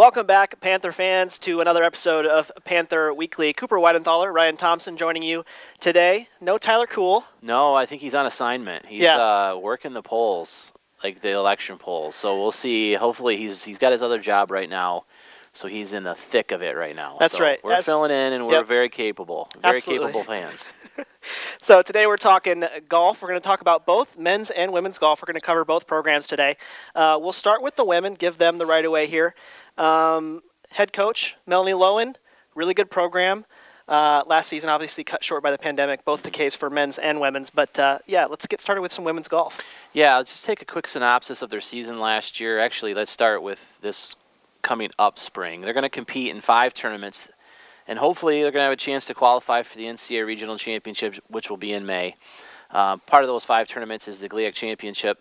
Welcome back, Panther fans, to another episode of Panther Weekly. Cooper Weidenthaler, Ryan Thompson joining you today. No Tyler Cool. No, I think he's on assignment. He's working the polls, like the election polls. So we'll see. Hopefully he's got his other job right now, so he's in the thick of it right now. That's right. We're filling in, and we're very capable. Very capable fans. So today we're talking golf. We're going to talk about both men's and women's golf. We're going to cover both programs today. We'll start with the women, give them the right of way here. Head coach, Melanie Loughin, really good program. Last season, obviously cut short by the pandemic, both the case for men's and women's. But, let's get started with some women's golf. Yeah, I'll just take a quick synopsis of their season last year. Actually, let's start with this coming up spring. They're going to compete in 5 tournaments, and hopefully they're going to have a chance to qualify for the NCAA Regional Championship, which will be in May. Part of those 5 tournaments is the GLIAC Championship,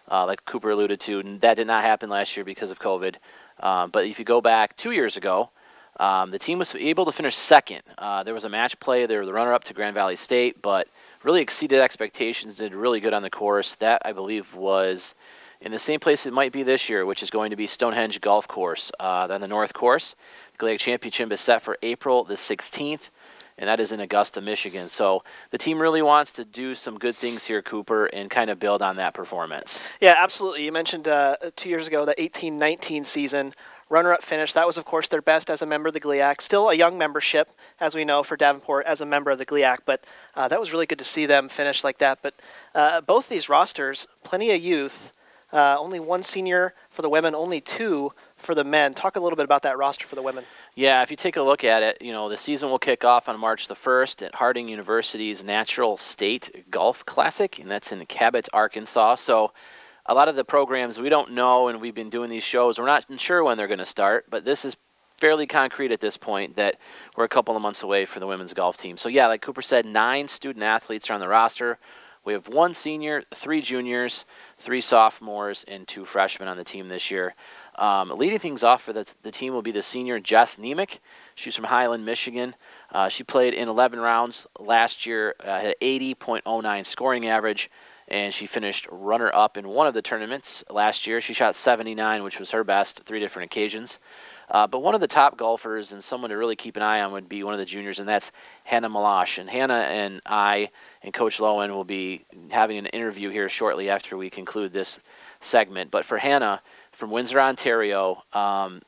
like Cooper alluded to, and that did not happen last year because of COVID. But if you go back 2 years ago, the team was able to finish second. There was a match play. They were the runner-up to Grand Valley State, but really exceeded expectations, did really good on the course. That, I believe, was in the same place it might be this year, which is going to be Stonehenge Golf Course on the North Course. The GLIAC Championship is set for April the 16th, and that is in Augusta, Michigan. So the team really wants to do some good things here, Cooper, and kind of build on that performance. Yeah, absolutely. You mentioned 2 years ago, the 18-19 season, runner-up finish. That was, of course, their best as a member of the GLIAC. Still a young membership, as we know, for Davenport as a member of the GLIAC. But that was really good to see them finish like that. But both these rosters, plenty of youth. Only 1 senior for the women, only 2 for the men. Talk a little bit about that roster for the women. Yeah, if you take a look at it, the season will kick off on March the 1st at Harding University's Natural State Golf Classic, and that's in Cabot, Arkansas. So a lot of the programs we don't know, and we've been doing these shows, we're not sure when they're going to start, but this is fairly concrete at this point that we're a couple of months away for the women's golf team. So yeah, like Cooper said, 9 student athletes are on the roster. We have 1 senior, 3 juniors, 3 sophomores, and 2 freshmen on the team this year. Leading things off for the team will be the senior Jess Nemec. She's from Highland, Michigan. She played in 11 rounds last year, had an 80.09 scoring average, and she finished runner-up in one of the tournaments last year. She shot 79, which was her best, 3 different occasions. But one of the top golfers and someone to really keep an eye on would be one of the juniors, and that's Hannah Meloche. And Hannah and I and Coach Loughin will be having an interview here shortly after we conclude this segment. But for Hannah, from Windsor, Ontario,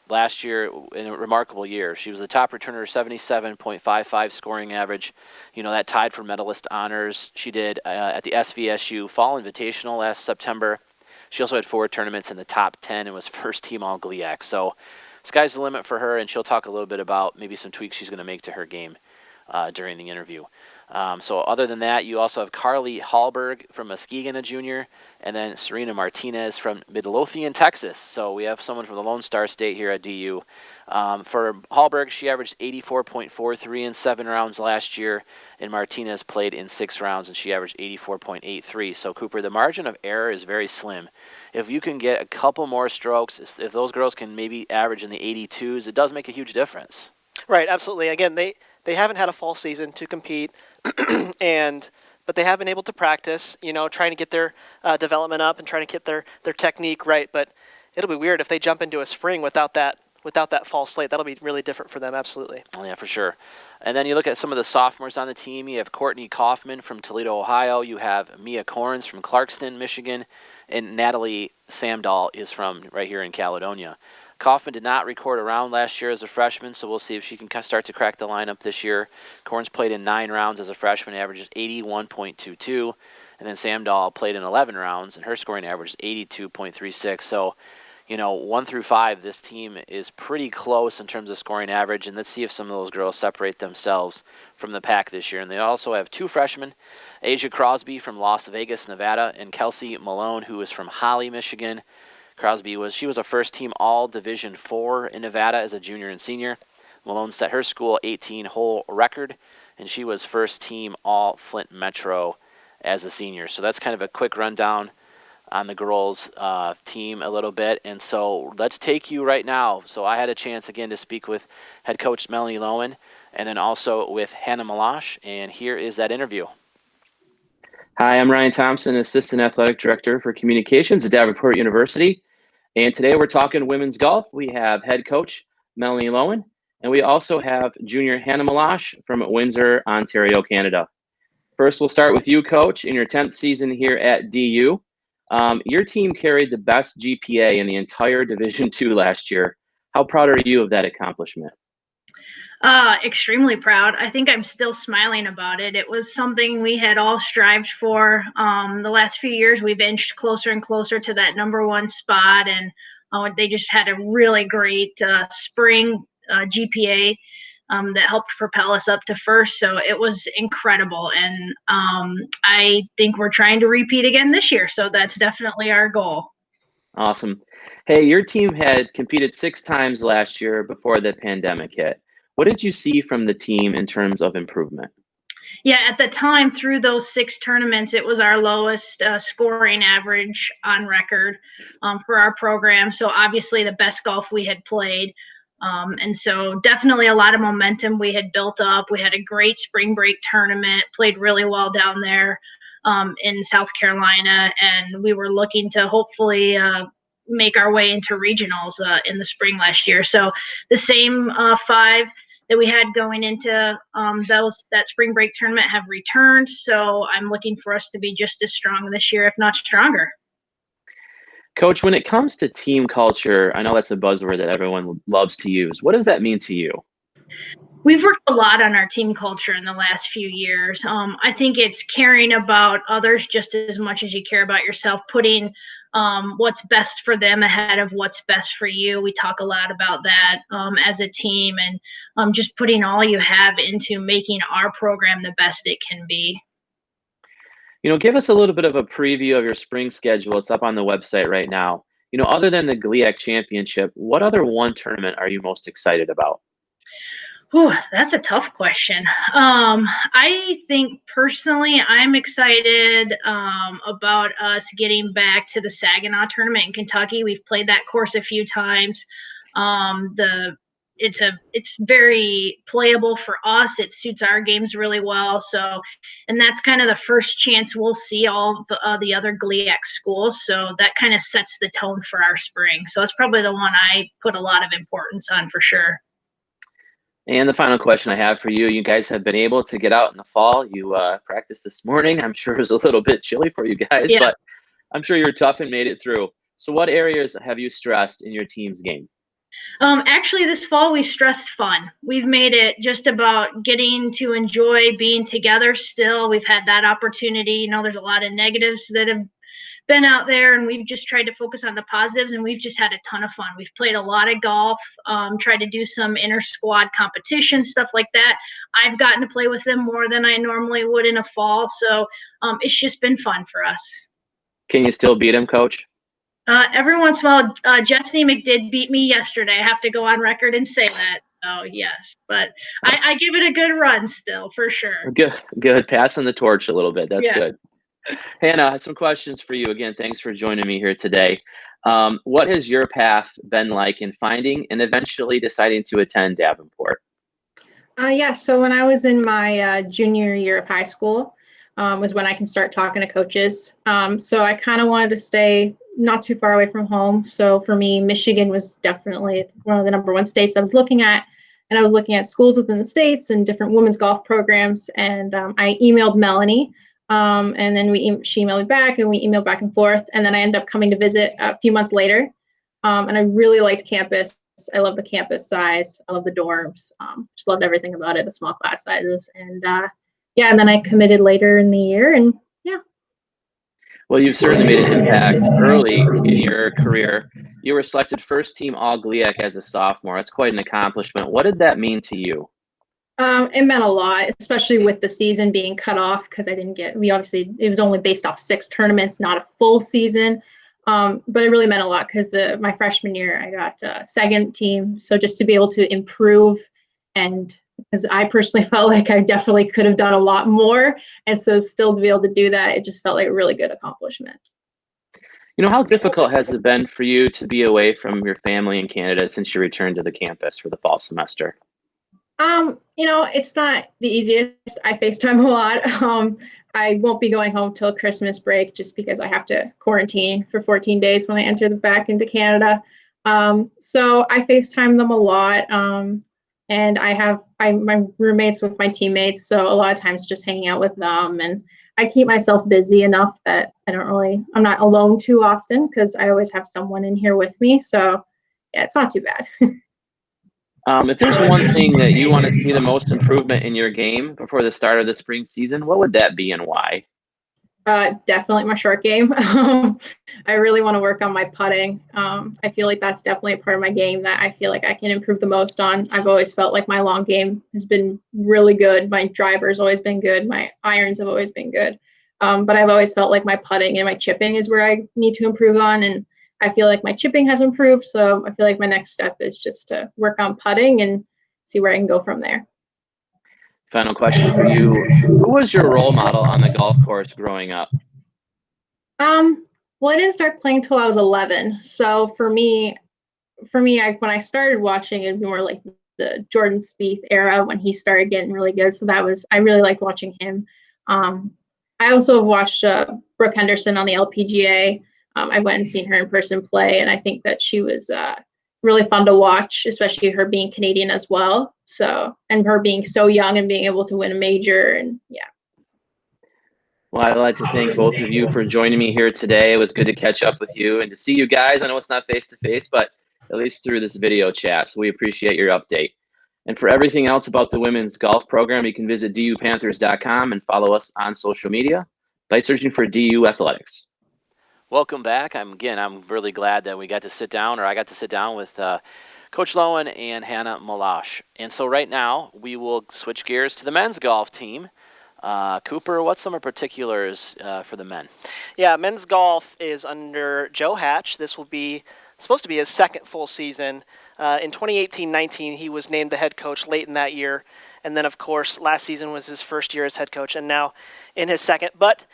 last year, in a remarkable year. She was the top returner, 77.55 scoring average. That tied for medalist honors. She did at the SVSU Fall Invitational last September. She also had 4 tournaments in the top 10 and was first team all GLIAC. So sky's the limit for her, and she'll talk a little bit about maybe some tweaks she's going to make to her game during the interview. So other than that, you also have Carly Hallberg from Muskegon, a junior, and then Serena Martinez from Midlothian, Texas. So we have someone from the Lone Star State here at DU. For Hallberg, she averaged 84.43 in 7 rounds last year, and Martinez played in 6 rounds, and she averaged 84.83. So, Cooper, the margin of error is very slim. If you can get a couple more strokes, if those girls can maybe average in the 82s, it does make a huge difference. Right, absolutely. Again, they haven't had a fall season to compete, but they have been able to practice, trying to get their development up and trying to get their technique right. But it'll be weird if they jump into a spring without that fall slate. That'll be really different for them, absolutely. Oh, yeah, for sure. And then you look at some of the sophomores on the team. You have Courtney Kaufman from Toledo, Ohio. You have Mia Corns from Clarkston, Michigan. And Natalie Samdahl is from right here in Caledonia. Kaufman did not record a round last year as a freshman, so we'll see if she can start to crack the lineup this year. Corns played in 9 rounds as a freshman, averages 81.22. And then Samdahl played in 11 rounds, and her scoring average is 82.36. So, 1 through 5, this team is pretty close in terms of scoring average, and let's see if some of those girls separate themselves from the pack this year. And they also have 2 freshmen, Asia Crosby from Las Vegas, Nevada, and Kelsey Malone, who is from Holly, Michigan. Crosby was a first-team All-Division IV in Nevada as a junior and senior. Malone set her school 18-hole record, and she was first-team All-Flint Metro as a senior. So that's kind of a quick rundown on the girls' team a little bit. And so let's take you right now. So I had a chance, again, to speak with head coach Melanie Loughin and then also with Hannah Meloche, and here is that interview. Hi, I'm Ryan Thompson, Assistant Athletic Director for Communications at Davenport University. And today we're talking women's golf. We have head coach Melanie Loughin, and we also have junior Hannah Meloche from Windsor, Ontario, Canada. First, we'll start with you, coach, in your 10th season here at DU. Your team carried the best GPA in the entire Division II last year. How proud are you of that accomplishment? Extremely proud. I think I'm still smiling about it. It was something we had all strived for. The last few years, we've inched closer and closer to that number one spot, and they just had a really great spring GPA that helped propel us up to first. So it was incredible, and I think we're trying to repeat again this year. So that's definitely our goal. Awesome. Hey, your team had competed 6 times last year before the pandemic hit. What did you see from the team in terms of improvement? Yeah, at the time, through those 6 tournaments, it was our lowest scoring average on record for our program. So obviously the best golf we had played. And so definitely a lot of momentum we had built up. We had a great spring break tournament, played really well down there in South Carolina, and we were looking to hopefully make our way into regionals in the spring last year. So the same 5 that we had going into that spring break tournament have returned. So I'm looking for us to be just as strong this year, if not stronger. Coach, when it comes to team culture, I know that's a buzzword that everyone loves to use. What does that mean to you? We've worked a lot on our team culture in the last few years. I think it's caring about others just as much as you care about yourself, putting what's best for them ahead of what's best for you. We talk a lot about that as a team, and just putting all you have into making our program the best it can be. Give us a little bit of a preview of your spring schedule. It's up on the website right now. Other than the GLIAC Championship, what other one tournament are you most excited about? Ooh, that's a tough question. I think personally, I'm excited about us getting back to the Saginaw tournament in Kentucky. We've played that course a few times. It's very playable for us. It suits our games really well. So, and that's kind of the first chance we'll see all the other GLIAC schools. So that kind of sets the tone for our spring. So it's probably the one I put a lot of importance on for sure. And the final question I have for you, you guys have been able to get out in the fall. You practiced this morning. I'm sure it was a little bit chilly for you guys, Yeah. but I'm sure you're tough and made it through. So what areas have you stressed in your team's game? Actually, this fall we stressed fun. We've made it just about getting to enjoy being together still. We've had that opportunity. There's a lot of negatives that have been out there, and we've just tried to focus on the positives, and we've just had a ton of fun. We've played a lot of golf, tried to do some inter-squad competition, stuff like that. I've gotten to play with them more than I normally would in a fall, so it's just been fun for us. Can you still beat him, Coach? Every once in a while, Jess Nemec did beat me yesterday. I have to go on record and say that. Oh, yes. But I give it a good run still, for sure. Good. Passing the torch a little bit. That's Yeah. good. Hannah, some questions for you. Again, thanks for joining me here today. What has your path been like in finding and eventually deciding to attend Davenport? Yeah, so when I was in my junior year of high school was when I can start talking to coaches. So I kind of wanted to stay not too far away from home. So for me, Michigan was definitely one of the number one states I was looking at. And I was looking at schools within the states and different women's golf programs. And I emailed Melanie. And then she emailed me back, and we emailed back and forth. And then I ended up coming to visit a few months later. And I really liked campus. I love the campus size. I love the dorms. Just loved everything about it, the small class sizes. And yeah, and then I committed later in the year, and yeah. Well, you've certainly made an impact early in your career. You were selected first team All GLIAC as a sophomore. That's quite an accomplishment. What did that mean to you? It meant a lot, especially with the season being cut off, because it was only based off 6 tournaments, not a full season. But it really meant a lot because my freshman year I got second team. So just to be able to improve, and because I personally felt like I definitely could have done a lot more. And so still to be able to do that, it just felt like a really good accomplishment. How difficult has it been for you to be away from your family in Canada since you returned to the campus for the fall semester? It's not the easiest. I FaceTime a lot. I won't be going home till Christmas break just because I have to quarantine for 14 days when I enter back into Canada. So I FaceTime them a lot. And I have my roommates with my teammates, so a lot of times just hanging out with them. And I keep myself busy enough that I'm not alone too often because I always have someone in here with me. So yeah, it's not too bad. If there's one thing that you want to see the most improvement in your game before the start of the spring season, what would that be and why? Definitely my short game. I really want to work on my putting. I feel like that's definitely a part of my game that I feel like I can improve the most on. I've always felt like my long game has been really good. My driver's always been good. My irons have always been good. But I've always felt like my putting and my chipping is where I need to improve on. And I feel like my chipping has improved. So I feel like my next step is just to work on putting and see where I can go from there. Final question for you. Who was your role model on the golf course growing up? Well, I didn't start playing till I was 11. So for me, when I started watching, it'd be more like the Jordan Spieth era when he started getting really good. So I really liked watching him. I also have watched Brooke Henderson on the LPGA. I went and seen her in person play, and I think that she was really fun to watch, especially her being Canadian as well. So, and her being so young and being able to win a major, and yeah. Well, I'd like to thank both of you for joining me here today. It was good to catch up with you and to see you guys. I know it's not face-to-face, but at least through this video chat, so we appreciate your update. And for everything else about the women's golf program, you can visit dupanthers.com and follow us on social media by searching for DU Athletics. Welcome back. I'm really glad that I got to sit down with Coach Loughin and Hannah Meloche. And so right now, we will switch gears to the men's golf team. Cooper, what's some particulars for the men? Yeah, men's golf is under Joe Hatch. This will be supposed to be his second full season. In 2018-19, he was named the head coach late in that year. And then, of course, last season was his first year as head coach, and now in his second. But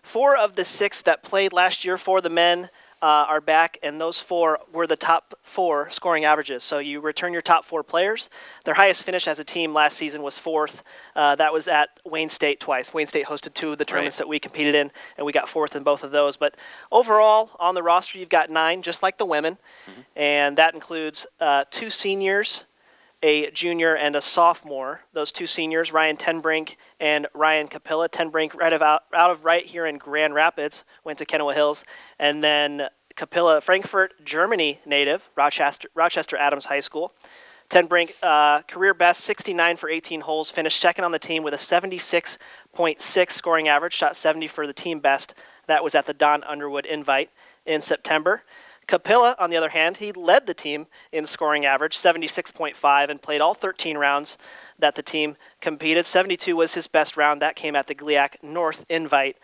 4 of the 6 that played last year for the men are back, and those 4 were the top 4 scoring averages. So you return your top 4 players. Their highest finish as a team last season was 4th. That was at Wayne State twice. Wayne State hosted 2 of the tournaments that we competed in, and we got 4th in both of those. But overall, on the roster, you've got 9, just like the women, and that includes 2 seniors, a junior, and a sophomore. Those 2 seniors, Ryan TenBrink and Ryan Capilla. TenBrink out of right here in Grand Rapids, went to Kennewick Hills, and then Capilla, Frankfurt, Germany native, Rochester Adams High School. TenBrink, career best, 69 for 18 holes, finished second on the team with a 76.6 scoring average, shot 70 for the team best. That was at the Don Underwood Invite in September. Capilla, on the other hand, he led the team in scoring average, 76.5, and played all 13 rounds that the team competed. 72 was his best round. That came at the GLIAC North Invite,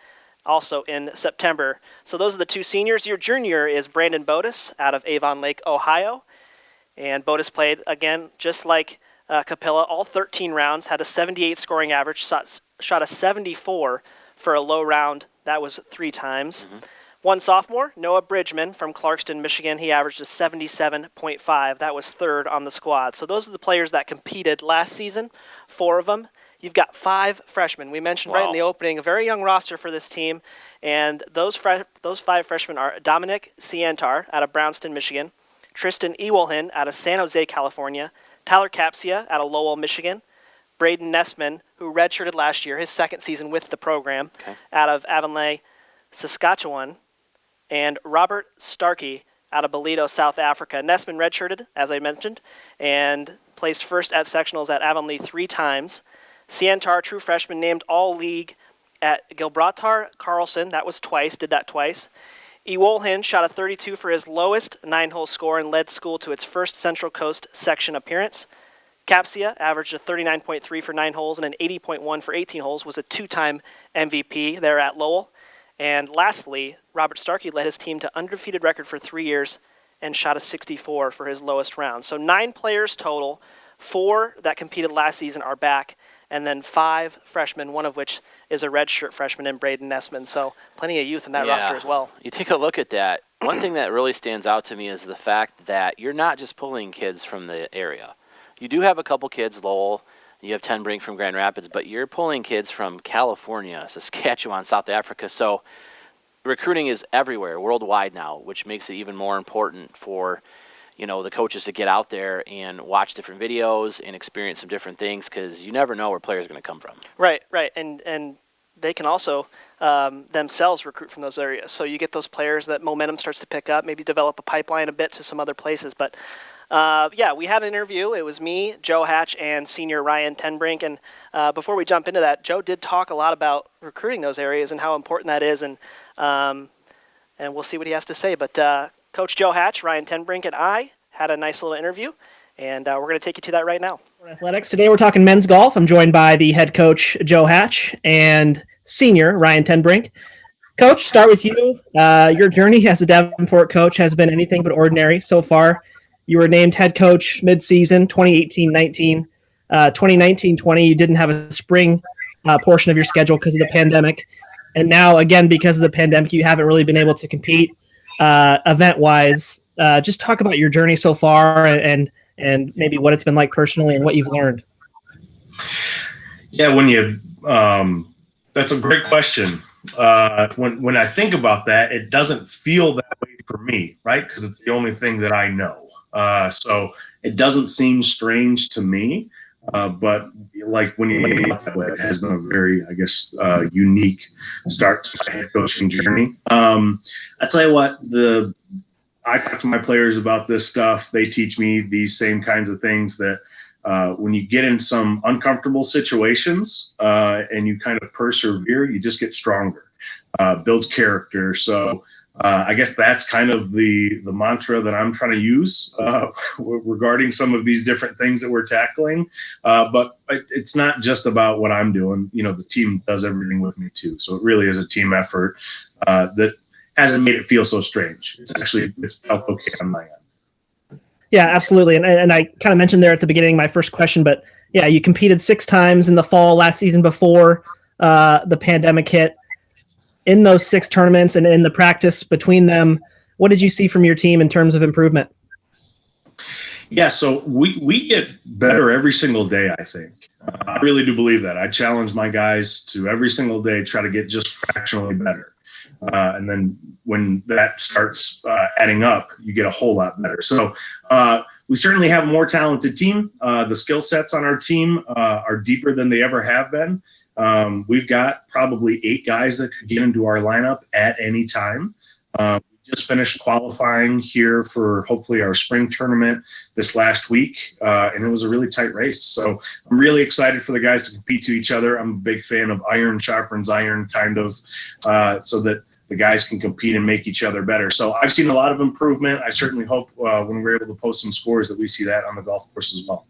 also in September. So those are the 2 seniors. Your junior is Brandon Bodis out of Avon Lake, Ohio. And Bodis played, again, just like Capilla, all 13 rounds, had a 78 scoring average, shot a 74 for a low round. That was 3 times. One sophomore, Noah Bridgman from Clarkston, Michigan. He averaged a 77.5. That was 3rd on the squad. So those are the players that competed last season, 4 of them. You've got 5 freshmen. We mentioned right in the opening, a very young roster for this team. And those 5 freshmen are Dominic Ciantar out of Brownston, Michigan, Tristan Ewolhin out of San Jose, California, Tyler Capsia out of Lowell, Michigan, Braden Nessman, who redshirted last year, his second season with the program, out of Avonlea, Saskatchewan, and Robert Starkey out of Ballito, South Africa. Nessman redshirted, as I mentioned, and placed first at sectionals at Avonlea 3 times. Ciantar, true freshman, named all-league at Gibraltar Carlson. That was twice, did that twice. Ewolhin shot a 32 for his lowest 9-hole score and led school to its first Central Coast section appearance. Capsia averaged a 39.3 for 9 holes and an 80.1 for 18 holes, was a 2-time MVP there at Lowell. And lastly, Robert Starkey led his team to undefeated record for 3 years and shot a 64 for his lowest round. So 9 players total, 4 that competed last season are back, and then 5 freshmen, one of which is a redshirt freshman in Braden Nessman. So plenty of youth in that roster as well. You take a look at that. One thing that really stands out to me is the fact that you're not just pulling kids from the area. You do have a couple kids, Lowell You have TenBrink from Grand Rapids, but you're pulling kids from California, Saskatchewan, South Africa. So recruiting is everywhere, worldwide now, which makes it even more important for the coaches to get out there and watch different videos and experience some different things, because you never know where players are going to come from. Right. And they can also themselves recruit from those areas. So you get those players that momentum starts to pick up, maybe develop a pipeline a bit to some other places. But we had an interview. It was me, Joe Hatch, and senior Ryan TenBrink. And before we jump into that, Joe did talk a lot about recruiting those areas and how important that is. And we'll see what he has to say. But Coach Joe Hatch, Ryan TenBrink, and I had a nice little interview, and we're going to take you to that right now. Athletics. Today we're talking men's golf. I'm joined by the head coach, Joe Hatch, and senior Ryan TenBrink. Coach, start with you. Your journey as a Davenport coach has been anything but ordinary so far. You were named head coach mid-season, 2018-19. 2019-20, you didn't have a spring portion of your schedule because of the pandemic. And now, again, because of the pandemic, you haven't really been able to compete event-wise. Just talk about your journey so far and maybe what it's been like personally and what you've learned. Yeah, that's a great question. When I think about that, it doesn't feel that way for me, right? Because it's the only thing that I know. So it doesn't seem strange to me. But like when you think about that way, it has been a very, unique start to my head coaching journey. I tell you what, I talk to my players about this stuff. They teach me these same kinds of things that when you get in some uncomfortable situations and you kind of persevere, you just get stronger, builds character. So I guess that's kind of the mantra that I'm trying to use regarding some of these different things that we're tackling. But it's not just about what I'm doing. The team does everything with me too. So it really is a team effort that hasn't made it feel so strange. It's felt okay on my end. Yeah, absolutely. And I kind of mentioned there at the beginning, my first question, but yeah, you competed 6 times in the fall last season before the pandemic hit. In those 6 tournaments and in the practice between them, what did you see from your team in terms of improvement? Yeah, so we get better every single day, I think. I really do believe that. I challenge my guys to every single day try to get just fractionally better. And then when that starts adding up, you get a whole lot better. So we certainly have a more talented team. The skill sets on our team are deeper than they ever have been. We've got probably 8 guys that could get into our lineup at any time. We just finished qualifying here for hopefully our spring tournament this last week, and it was a really tight race. So I'm really excited for the guys to compete to each other. I'm a big fan of iron sharpens iron, kind of, so that the guys can compete and make each other better. So I've seen a lot of improvement. I certainly hope when we're able to post some scores that we see that on the golf course as well.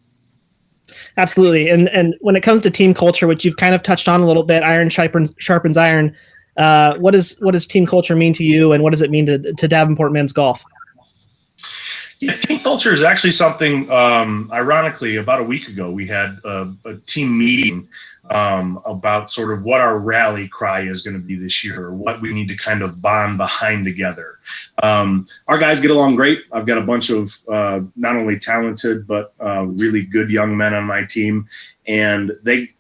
Absolutely. And when it comes to team culture, which you've kind of touched on a little bit, iron sharpens iron. What does team culture mean to you, and what does it mean to Davenport men's golf? Yeah, team culture is actually something, ironically, about a week ago, we had a team meeting about sort of what our rally cry is going to be this year, or what we need to kind of bond behind together. Our guys get along great. I've got a bunch of not only talented, but really good young men on my team, and they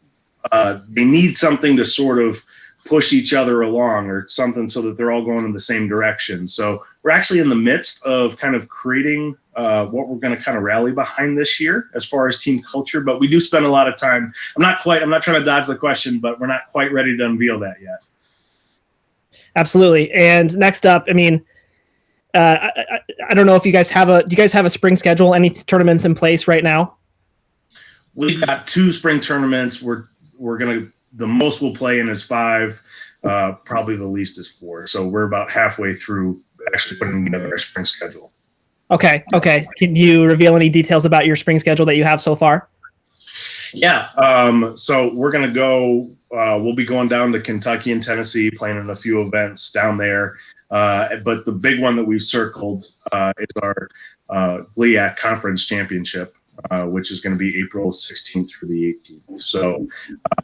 need something to sort of push each other along, or something so that they're all going in the same direction. So we're actually in the midst of kind of creating what we're going to kind of rally behind this year as far as team culture, but we do spend a lot of time. I'm not trying to dodge the question, but we're not quite ready to unveil that yet. Absolutely. And next up, I mean, I don't know if you guys do you guys have a spring schedule? Any tournaments in place right now? We've got 2 spring tournaments. The most we'll play in is 5, probably the least is 4. So we're about halfway through actually putting together our spring schedule. Okay. Can you reveal any details about your spring schedule that you have so far? Yeah. So we're going to go, we'll be going down to Kentucky and Tennessee, playing in a few events down there. But the big one that we've circled is our GLIAC Conference Championship, which is going to be April 16th through the 18th. So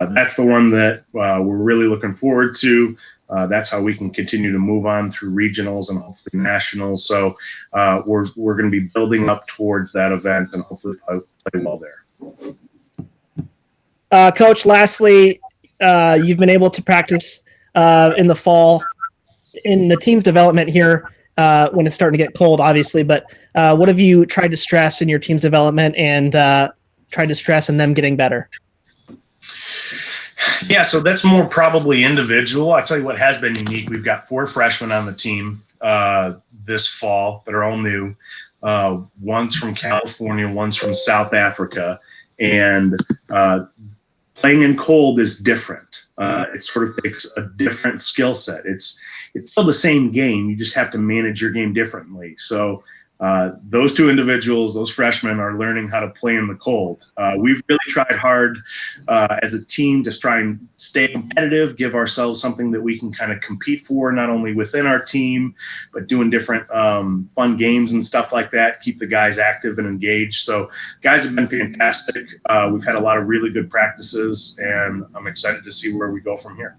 that's the one that we're really looking forward to. That's how we can continue to move on through regionals and hopefully nationals. So we're going to be building up towards that event and hopefully play well there. Coach, lastly, you've been able to practice in the fall in the team's development here when it's starting to get cold, obviously. But what have you tried to stress in your team's development and tried to stress in them getting better? Yeah, so that's more probably individual. I tell you what has been unique. We've got 4 freshmen on the team this fall that are all new. One's from California, one's from South Africa, and playing in cold is different. It sort of takes a different skill set. It's still the same game. You just have to manage your game differently. So those 2 individuals, those freshmen, are learning how to play in the cold. We've really tried hard as a team to try and stay competitive, give ourselves something that we can kind of compete for, not only within our team, but doing different fun games and stuff like that, keep the guys active and engaged. So guys have been fantastic. We've had a lot of really good practices, and I'm excited to see where we go from here.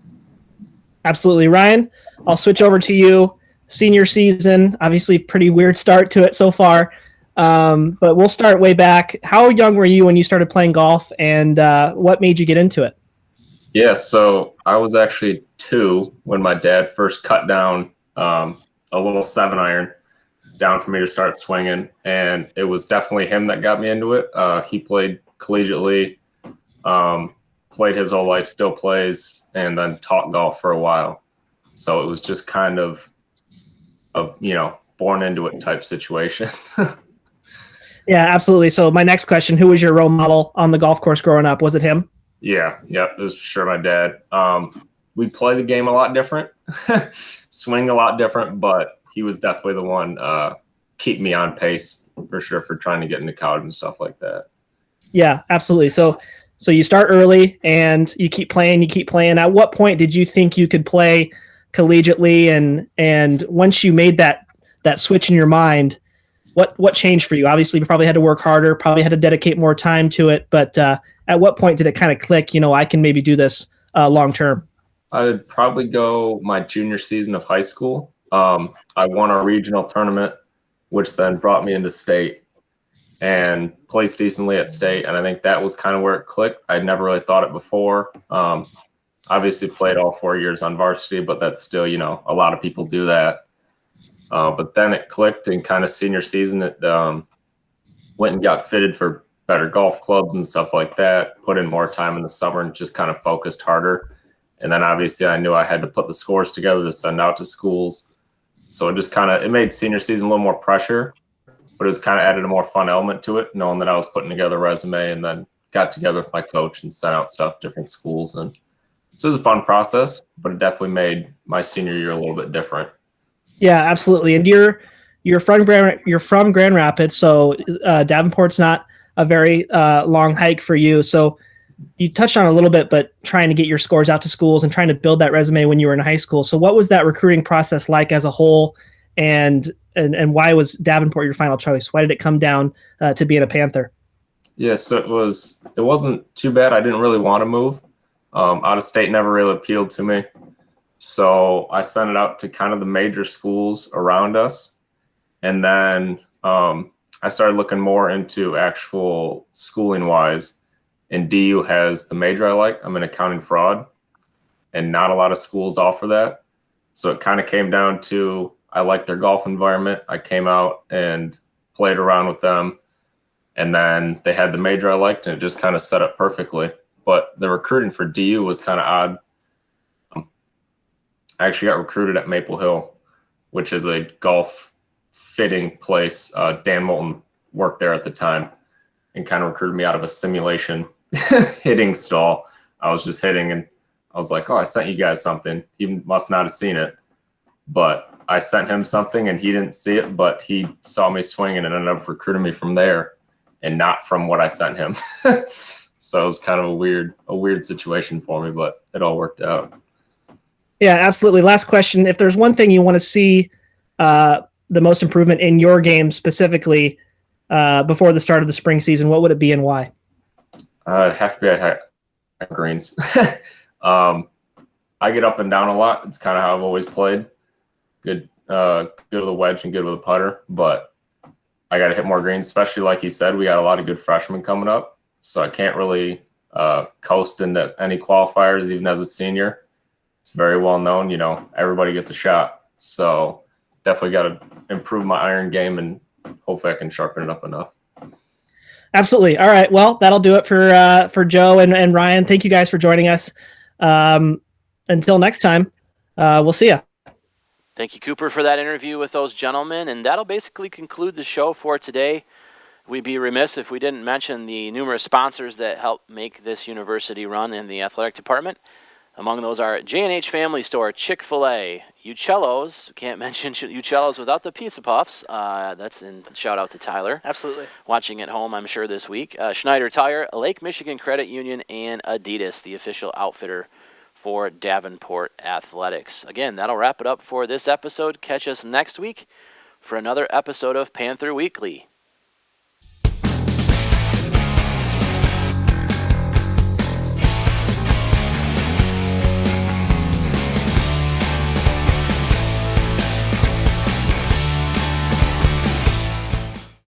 Absolutely. Ryan, I'll switch over to you. Senior season, obviously pretty weird start to it so far, but we'll start way back. How young were you when you started playing golf, and what made you get into it? Yeah, so I was actually 2 when my dad first cut down a little 7-iron down for me to start swinging, and it was definitely him that got me into it. He played collegiately, played his whole life, still plays, and then taught golf for a while. So it was just kind of born into it type situation. Yeah, absolutely. So my next question, who was your role model on the golf course growing up? Was it him? Yeah, it was for sure my dad. We play the game a lot different, swing a lot different, but he was definitely the one keep me on pace for sure for trying to get into college and stuff like that. Yeah, absolutely. So you start early and you keep playing. At what point did you think you could play collegiately, and once you made that switch in your mind, what changed for you? Obviously, you probably had to work harder, probably had to dedicate more time to it, but at what point did it kind of click, I can maybe do this long term? I would probably go my junior season of high school. I won a regional tournament, which then brought me into state and placed decently at state, and I think that was kind of where it clicked. I'd never really thought it before. Obviously played all 4 years on varsity, but that's still, a lot of people do that. But then it clicked, and kind of senior season, it went and got fitted for better golf clubs and stuff like that, put in more time in the summer and just kind of focused harder. And then obviously I knew I had to put the scores together to send out to schools. So it just it made senior season a little more pressure, but it was kind of added a more fun element to it, knowing that I was putting together a resume and then got together with my coach and sent out stuff to different schools. And so it was a fun process, but it definitely made my senior year a little bit different. Yeah, absolutely. And you're from Grand Rapids, so Davenport's not a very long hike for you. So you touched on it a little bit, but trying to get your scores out to schools and trying to build that resume when you were in high school. So what was that recruiting process like as a whole, and why was Davenport your final choice? Why did it come down to being a Panther? Yeah, so it wasn't too bad. I didn't really want to move. Out of state never really appealed to me. So I sent it out to kind of the major schools around us. And then I started looking more into actual schooling wise. And DU has the major I like. I'm in accounting fraud, and not a lot of schools offer that. So it kind of came down to, I like their golf environment. I came out and played around with them. And then they had the major I liked, and it just kind of set up perfectly. But the recruiting for DU was kind of odd. I actually got recruited at Maple Hill, which is a golf fitting place. Dan Moulton worked there at the time and kind of recruited me out of a simulation hitting stall. I was just hitting, and I was like, oh, I sent you guys something. He must not have seen it. But I sent him something, and he didn't see it, but he saw me swinging and ended up recruiting me from there and not from what I sent him. So it was kind of a weird situation for me, but it all worked out. Yeah, absolutely. Last question. If there's one thing you want to see the most improvement in your game specifically before the start of the spring season, what would it be and why? It'd have to be at greens. I get up and down a lot. It's kind of how I've always played. Good with a wedge and good with a putter, but I got to hit more greens, especially like you said, we got a lot of good freshmen coming up. So I can't really coast into any qualifiers, even as a senior. It's very well known, everybody gets a shot. So definitely got to improve my iron game, and hopefully I can sharpen it up enough. Absolutely. All right. Well, that'll do it for Joe and Ryan. Thank you guys for joining us. Until next time, we'll see you. Thank you, Cooper, for that interview with those gentlemen. And that'll basically conclude the show for today. We'd be remiss if we didn't mention the numerous sponsors that help make this university run in the athletic department. Among those are J&H Family Store, Chick-fil-A, Uccello's. Can't mention Uccello's without the pizza puffs. That's in shout out to Tyler. Absolutely. Watching at home, I'm sure, this week. Schneider Tire, Lake Michigan Credit Union, and Adidas, the official outfitter for Davenport Athletics. Again, that'll wrap it up for this episode. Catch us next week for another episode of Panther Weekly.